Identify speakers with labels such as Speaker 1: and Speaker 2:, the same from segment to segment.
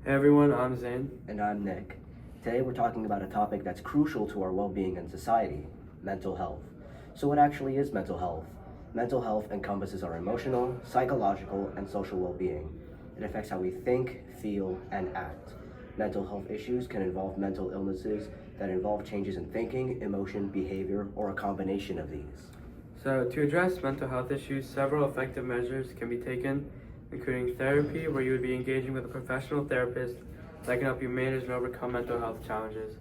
Speaker 1: Hey everyone, I'm Zane.
Speaker 2: And I'm Nick. Today we're talking about a topic that's crucial to our well-being in society, mental health. So what actually is mental health? Mental health encompasses our emotional, psychological, and social well-being. It affects how we think, feel, and act. Mental health issues can involve mental illnesses that involve changes in thinking, emotion, behavior, or a combination of these.
Speaker 1: So, to address mental health issues, several effective measures can be taken, including therapy, where you would be engaging with a professional therapist that can help you manage and overcome mental health challenges.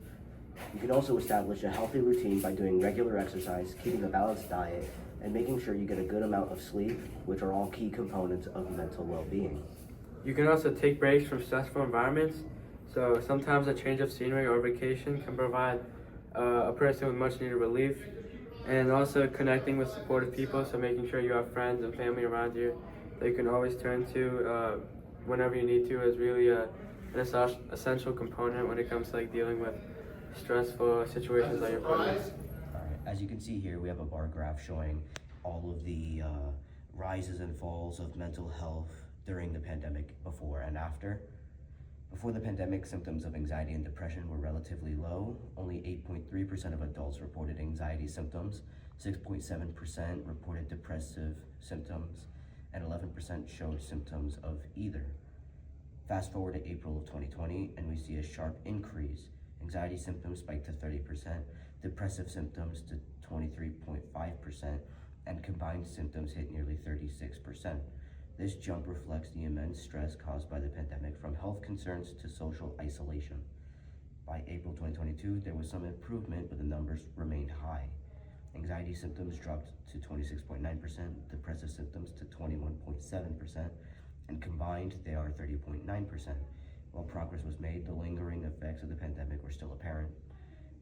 Speaker 2: You can also establish a healthy routine by doing regular exercise, keeping a balanced diet, and making sure you get a good amount of sleep, which are all key components of mental well-being.
Speaker 1: You can also take breaks from stressful environments. So, sometimes a change of scenery or vacation can provide a person with much needed relief. And also connecting with supportive people, so making sure you have friends and family around you that you can always turn to whenever you need to is really an essential component when it comes to dealing with stressful situations that you're put in.
Speaker 2: Alright, as you can see here, we have a bar graph showing all of the rises and falls of mental health during the pandemic, before and after. Before the pandemic, symptoms of anxiety and depression were relatively low. Only 8.3% of adults reported anxiety symptoms, 6.7% reported depressive symptoms, and 11% showed symptoms of either. Fast forward to April of 2020, and we see a sharp increase. Anxiety symptoms spiked to 30%, depressive symptoms to 23.5%, and combined symptoms hit nearly 36%. This jump reflects the immense stress caused by the pandemic, from health concerns to social isolation. By April 2022, there was some improvement, but the numbers remained high. Anxiety symptoms dropped to 26.9%, depressive symptoms to 21.7%, and combined they are 30.9%. While progress was made, the lingering effects of the pandemic were still apparent.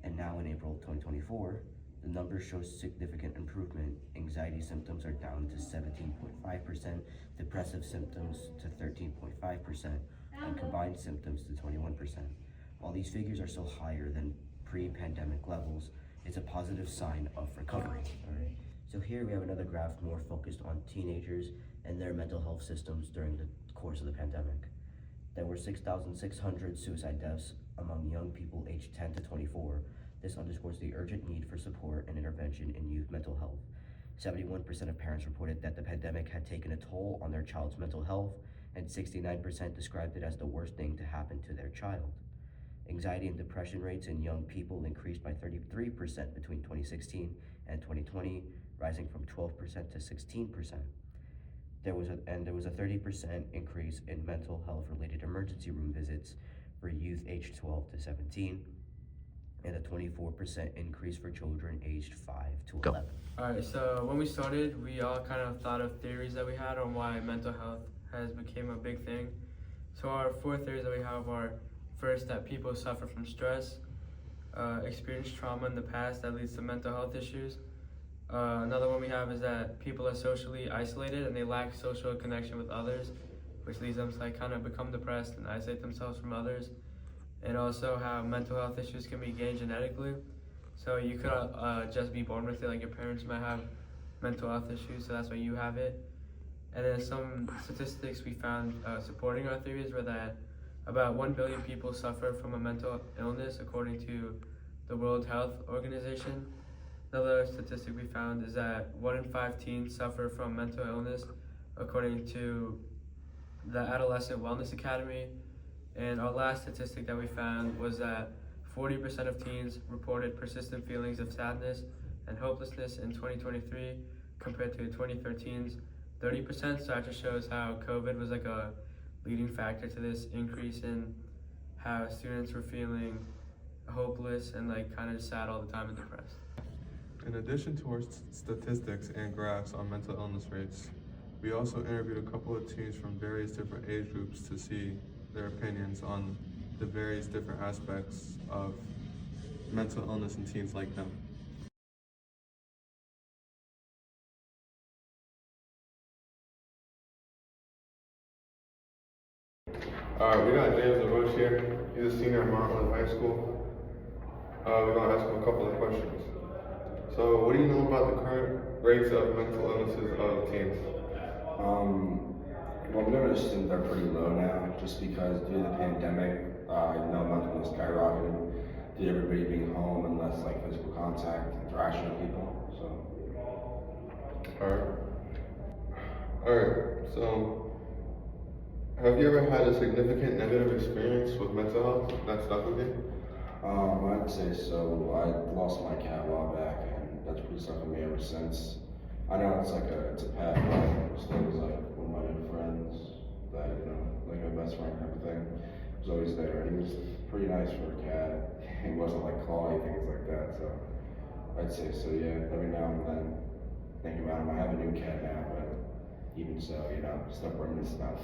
Speaker 2: And now in April 2024, the numbers show significant improvement. Anxiety symptoms are down to 17.5%, depressive symptoms to 13.5%, and combined symptoms to 21%. While these figures are still higher than pre-pandemic levels, it's a positive sign of recovery. All right. So here we have another graph more focused on teenagers and their mental health systems during the course of the pandemic. There were 6,600 suicide deaths among young people aged 10 to 24. This underscores the urgent need for support and intervention in youth mental health. 71% of parents reported that the pandemic had taken a toll on their child's mental health, and 69% described it as the worst thing to happen to their child. Anxiety and depression rates in young people increased by 33% between 2016 and 2020, rising from 12% to 16%. There was a 30% increase in mental health related emergency room visits for youth aged 12 to 17, and a 24% increase for children aged 5 to 11.
Speaker 1: Alright, so when we started, we all kind of thought of theories that we had on why mental health has become a big thing. So our four theories that we have are, first, that people suffer from stress, experience trauma in the past that leads to mental health issues. Another one we have is that people are socially isolated and they lack social connection with others, which leads them to kind of become depressed and isolate themselves from others. And also how mental health issues can be gained genetically. So you could just be born with it, like your parents might have mental health issues, so that's why you have it. And then some statistics we found supporting our theories were that about 1 billion people suffer from a mental illness, according to the World Health Organization. Another statistic we found is that 1 in 5 teens suffer from mental illness, according to the Adolescent Wellness Academy. And our last statistic that we found was that 40% of teens reported persistent feelings of sadness and hopelessness in 2023 compared to 2013's 30%. So that just shows how COVID was like a leading factor to this increase in how students were feeling hopeless and kind of sad all the time and depressed.
Speaker 3: In addition to our statistics and graphs on mental illness rates, we also interviewed a couple of teens from various different age groups to see their opinions on the various different aspects of mental illness in teens like them.
Speaker 4: We got James LaRoche here. He's a senior at Martland High School. We're going to ask him a couple of questions. So, what do you know about the current rates of mental illnesses of teens?
Speaker 5: Well, I'm going to assume they're pretty low now, just because due to the pandemic, mental illness skyrocketed due to everybody being home and less like physical contact, interaction with people. So,
Speaker 4: Alright. Alright, so have you ever had a significant negative experience with mental health that stuck with you?
Speaker 5: I'd say so. I lost my cat a while back, and that's pretty stuck with me ever since. I know it's a pet, but still was like one of my good friends that like my best friend type of thing. Was always there, and he was pretty nice for a cat. He wasn't like clawy things like that. So I'd say so. Yeah, every now and then think about him. I have a new cat now, but even so, still reminiscing about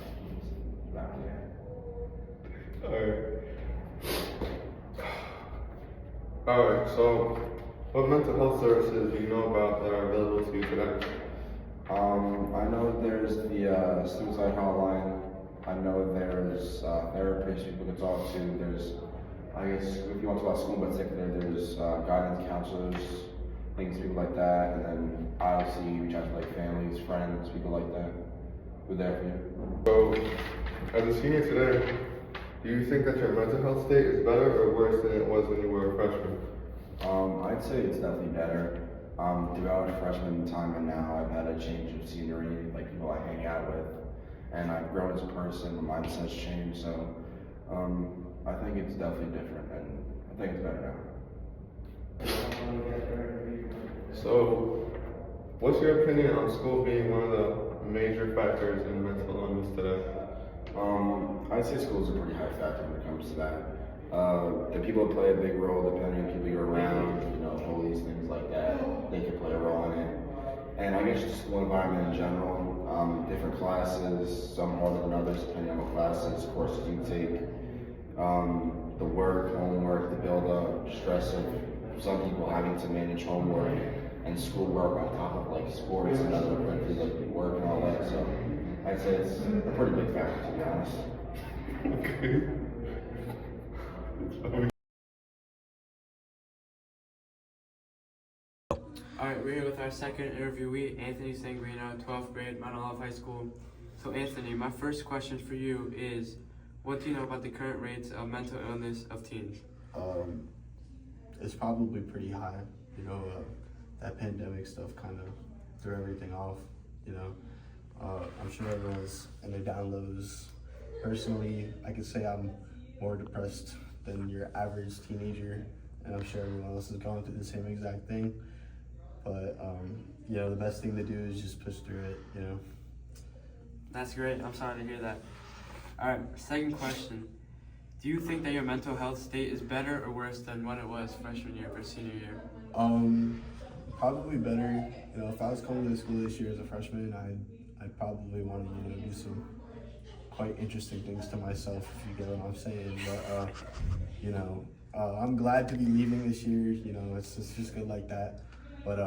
Speaker 5: him.
Speaker 4: Alright. Alright, so what mental health services do you know about that are available to you today?
Speaker 5: I know there's the suicide hotline. I know there's therapists people can talk to. There's, I guess, if you want to talk about school but secondary, there's guidance counselors, people like that. And then obviously you reach out to like families, friends, people like that. Who are there for you.
Speaker 4: So, as a senior today, do you think that your mental health state is better or worse than it was when you were a freshman?
Speaker 5: I'd say it's definitely better. Throughout freshman time and now, I've had a change of scenery, like people I hang out with, and I've grown as a person. My mindset's changed, so I think it's definitely different, and I think it's better now.
Speaker 4: So, what's your opinion on school being one of the major factors in mental illness today?
Speaker 5: I'd say school is a pretty high factor when it comes to that. The people play a big role depending on people you're around, bullies, things like that. They can play a role in it. And I guess the school environment in general, different classes, some harder than others depending on what classes, courses you take. The work, homework, the build-up, stress of some people having to manage homework and schoolwork on top of like sports and other like work and all that. So I'd say it's a pretty big factor, to be honest.
Speaker 1: Alright, we're here with our second interviewee, Anthony Sanguino, 12th grade, Mount Olive High School. So Anthony, my first question for you is, what do you know about the current rates of mental illness of teens?
Speaker 6: It's probably pretty high. That pandemic stuff kind of threw everything off. I'm sure everyone's in their down lows. Personally, I could say I'm more depressed than your average teenager, and I'm sure everyone else is going through the same exact thing. But the best thing to do is just push through it.
Speaker 1: That's great. I'm sorry to hear that. Alright, second question. Do you think that your mental health state is better or worse than what it was freshman year or senior year?
Speaker 6: Probably better. If I was coming to school this year as a freshman, I'd probably want to do some quite interesting things to myself, if you get what I'm saying. But I'm glad to be leaving this year. It's just good like that. But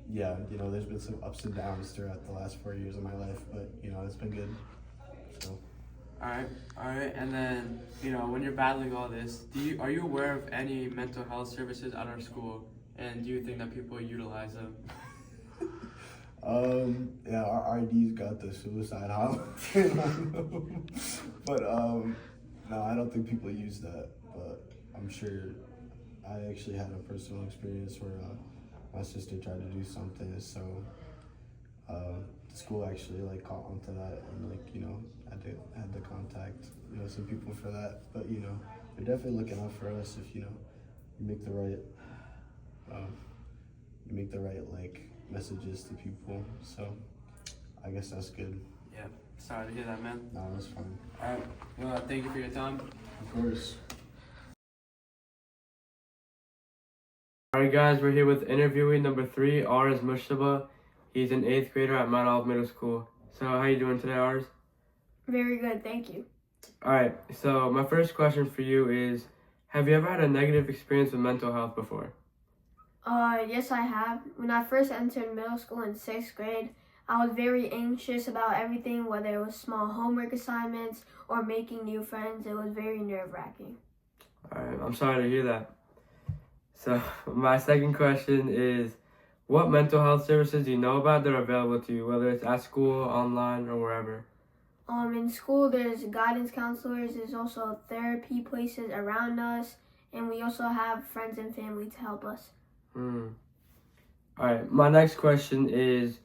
Speaker 6: there's been some ups and downs throughout the last 4 years of my life, but it's been good. So.
Speaker 1: Alright, and then, when you're battling all this, are you aware of any mental health services at our school, and do you think that people utilize them?
Speaker 6: Our RD's got the suicide hotline, but no, I don't think people use that, but I'm sure. I actually had a personal experience where my sister tried to do something, so the school actually caught onto that and had to contact some people for that. But they're definitely looking out for us if you make the right messages to people. So I guess that's good.
Speaker 1: Yeah, sorry to hear that, man.
Speaker 6: No, that's fine.
Speaker 1: Alright, well, thank you for your time.
Speaker 6: Of course.
Speaker 1: Alright guys, we're here with interviewee number 3, Ars Mushtaba. He's an 8th grader at Mount Olive Middle School. So how you doing today, Ars?
Speaker 7: Very good, thank you.
Speaker 1: Alright, so my first question for you is, have you ever had a negative experience with mental health before?
Speaker 7: Yes, I have. When I first entered middle school in 6th grade, I was very anxious about everything, whether it was small homework assignments or making new friends. It was very nerve-wracking.
Speaker 1: Alright, I'm sorry to hear that. So my second question is, what mental health services do you know about that are available to you, whether it's at school, online, or wherever?
Speaker 7: In school, there's guidance counselors. There's also therapy places around us, and we also have friends and family to help us.
Speaker 1: Alright, my next question is,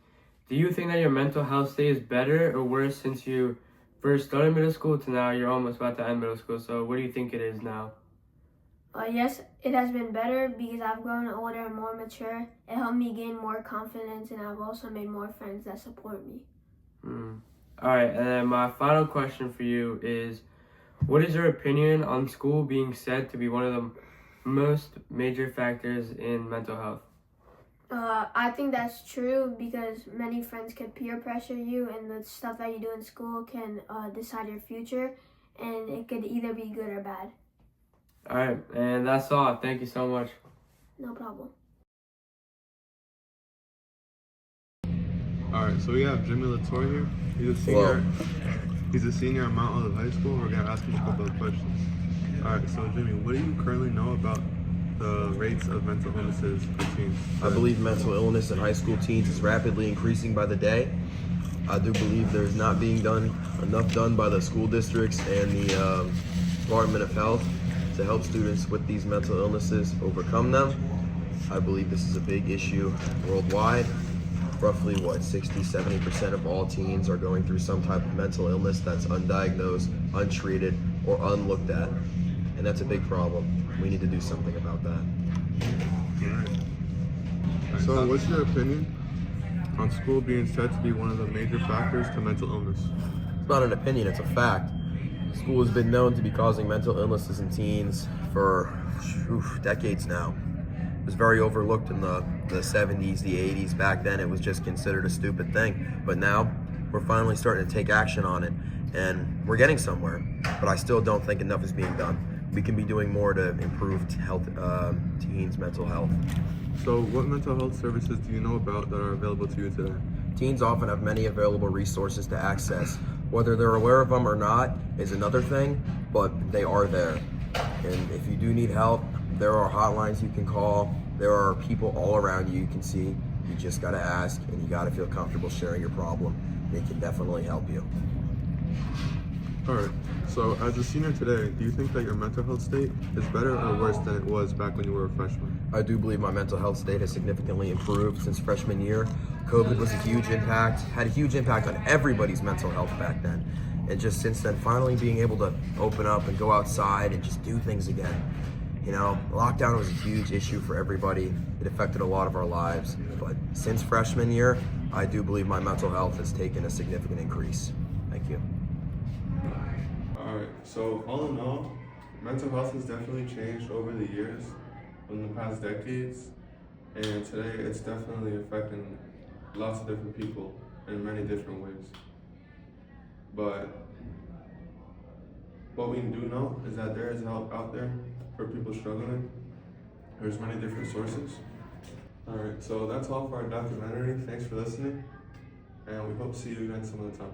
Speaker 1: do you think that your mental health state is better or worse since you first started middle school to now you're almost about to end middle school? So what do you think it is now?
Speaker 7: Yes, it has been better because I've grown older and more mature. It helped me gain more confidence, and I've also made more friends that support me.
Speaker 1: Alright, and then my final question for you is, what is your opinion on school being said to be one of the most major factors in mental health?
Speaker 7: I think that's true because many friends can peer pressure you, and the stuff that you do in school can decide your future, and it could either be good or bad.
Speaker 1: Alright, and that's all. Thank you so much.
Speaker 7: No problem.
Speaker 3: Alright, so we have Jimmy Latour here. He's a senior. He's a senior at Mount Olive High School. We're gonna ask him a couple of questions. Alright, so Jimmy, what do you currently know about the rates of mental illnesses for teens?
Speaker 8: I believe mental illness in high school teens is rapidly increasing by the day. I do believe there's not being enough done by the school districts and the Department of Health to help students with these mental illnesses overcome them. I believe this is a big issue worldwide. Roughly 60-70% of all teens are going through some type of mental illness that's undiagnosed, untreated, or unlooked at. And that's a big problem. We need to do something about that.
Speaker 3: So what's your opinion on school being said to be one of the major factors to mental illness?
Speaker 8: It's not an opinion, it's a fact. School has been known to be causing mental illnesses in teens for decades now. It was very overlooked in the 70s, the 80s. Back then it was just considered a stupid thing. But now we're finally starting to take action on it, and we're getting somewhere. But I still don't think enough is being done. We can be doing more to improve teens' mental health.
Speaker 3: So what mental health services do you know about that are available to you today?
Speaker 8: Teens often have many available resources to access. Whether they're aware of them or not is another thing, but they are there. And if you do need help, there are hotlines you can call. There are people all around you can see. You just gotta ask, and you gotta feel comfortable sharing your problem. They can definitely help you.
Speaker 3: Alright, so as a senior today, do you think that your mental health state is better or worse than it was back when you were a freshman?
Speaker 8: I do believe my mental health state has significantly improved since freshman year. COVID was a huge impact, had a huge impact on everybody's mental health back then. And just since then, finally being able to open up and go outside and just do things again. You know, lockdown was a huge issue for everybody. It affected a lot of our lives. But since freshman year, I do believe my mental health has taken a significant increase. Thank you.
Speaker 3: Alright, so all in all, mental health has definitely changed over the years, in the past decades, and today it's definitely affecting lots of different people in many different ways. But what we do know is that there is help out there for people struggling. There's many different sources. Alright, so that's all for our documentary. Thanks for listening, and we hope to see you again some other time.